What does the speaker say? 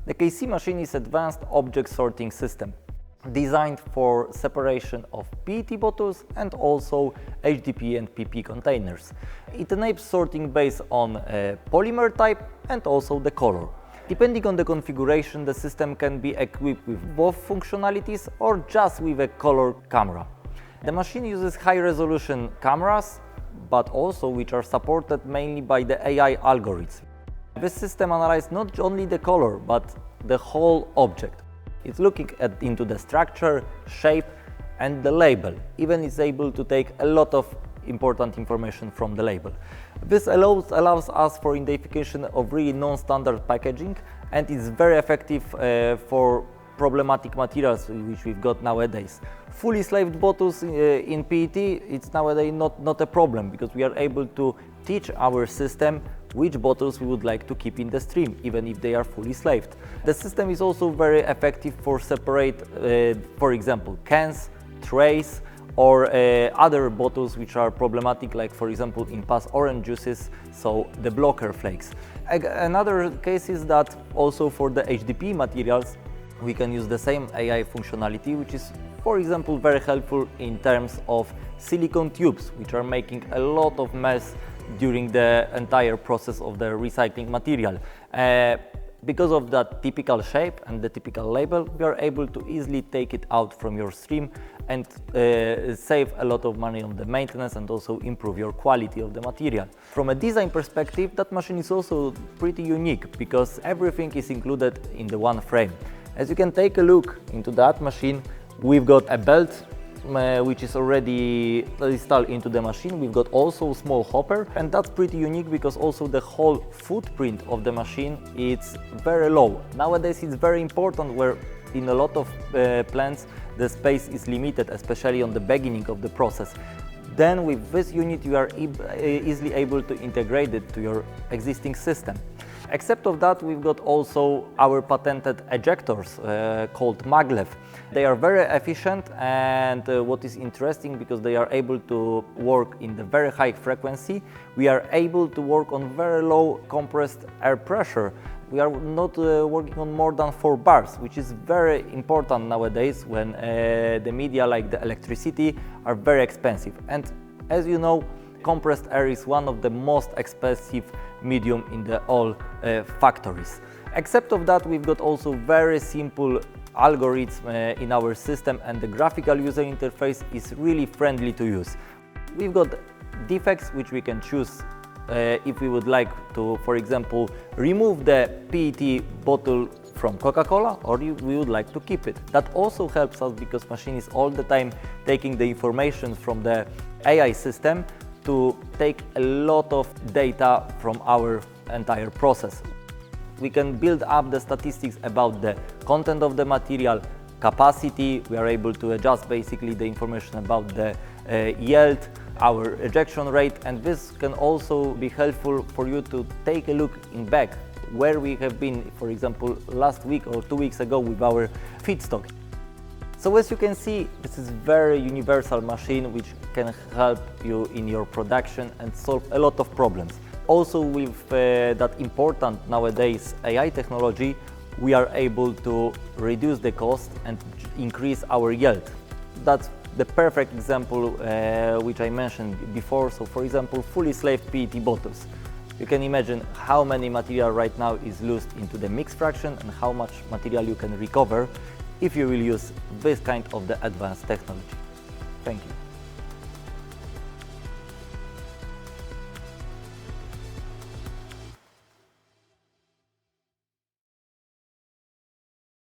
The KC machine is an advanced object sorting system designed for separation of PET bottles and also HDPE and PP containers. It enables sorting based on polymer type and also the color. Depending on the configuration, the system can be equipped with both functionalities or just with a color camera. The machine uses high-resolution cameras, but also which are supported mainly by the AI algorithm. This system analyzes not only the color, but the whole object. It's looking into the structure, shape and the label. Even it's able to take a lot of important information from the label. This allows us for identification of really non-standard packaging, and is very effective for problematic materials which we've got nowadays. Fully slaved bottles in PET, it's nowadays not a problem, because we are able to teach our system which bottles we would like to keep in the stream, even if they are fully slaved. The system is also very effective for separate, for example, cans, trays, or other bottles which are problematic, like for example in past orange juices, so the blocker flakes. Another case is that also for the HDPE materials we can use the same AI functionality, which is for example very helpful in terms of silicone tubes, which are making a lot of mess during the entire process of the recycling material. Because of that typical shape and the typical label, we are able to easily take it out from your stream and save a lot of money on the maintenance and also improve your quality of the material. From a design perspective, that machine is also pretty unique because everything is included in the one frame. As you can take a look into that machine, we've got a belt which is already installed into the machine. We've got also a small hopper, and that's pretty unique because also the whole footprint of the machine is very low. Nowadays it's very important where in a lot of plants the space is limited, especially on the beginning of the process. Then with this unit you are easily able to integrate it to your existing system. Except of that, we've got also our patented ejectors called maglev. They are very efficient, and what is interesting, because they are able to work in the very high frequency, we are able to work on very low compressed air pressure. We are not working on more than 4 bars, which is very important nowadays when the media like the electricity are very expensive. And as you know, compressed air is one of the most expensive medium in the all factories. Except of that, we've got also very simple algorithm in our system, and the graphical user interface is really friendly to use. We've got defects which we can choose if we would like to, for example, remove the PET bottle from Coca-Cola, or we would like to keep it. That also helps us because machine is all the time taking the information from the AI system to take a lot of data from our entire process. We can build up the statistics about the content of the material, capacity. We are able to adjust basically the information about the yield, our ejection rate, and this can also be helpful for you to take a look in back where we have been, for example, last week or 2 weeks ago with our feedstock. So as you can see, this is very universal machine which can help you in your production and solve a lot of problems. Also with that important nowadays AI technology, we are able to reduce the cost and increase our yield. That's the perfect example which I mentioned before. So for example, fully slaved PET bottles. You can imagine how many material right now is lost into the mix fraction and how much material you can recover if you will use this kind of the advanced technology. Thank you.